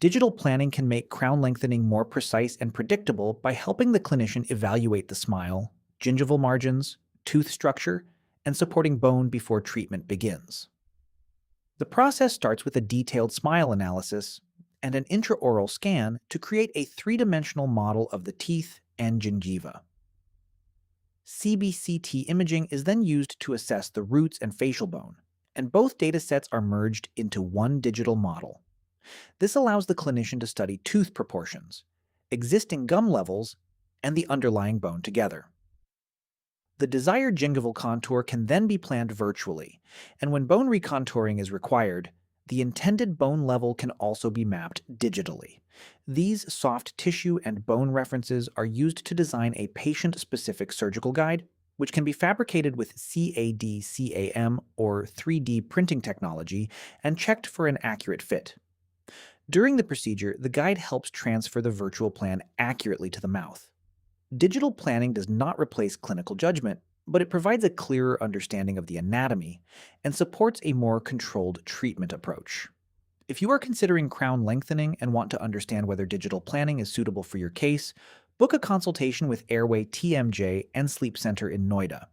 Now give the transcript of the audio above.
Digital planning can make crown lengthening more precise and predictable by helping the clinician evaluate the smile, gingival margins, tooth structure, and supporting bone before treatment begins. The process starts with a detailed smile analysis and an intraoral scan to create a three-dimensional model of the teeth and gingiva. CBCT imaging is then used to assess the roots and facial bone, and both datasets are merged into one digital model. This allows the clinician to study tooth proportions, existing gum levels, and the underlying bone together. The desired gingival contour can then be planned virtually, and when bone recontouring is required, the intended bone level can also be mapped digitally. These soft tissue and bone references are used to design a patient-specific surgical guide, which can be fabricated with CAD/CAM or 3D printing technology and checked for an accurate fit. During the procedure, the guide helps transfer the virtual plan accurately to the mouth. Digital planning does not replace clinical judgment, but it provides a clearer understanding of the anatomy and supports a more controlled treatment approach. If you are considering crown lengthening and want to understand whether digital planning is suitable for your case, book a consultation with Airway TMJ and Sleep Center in Noida.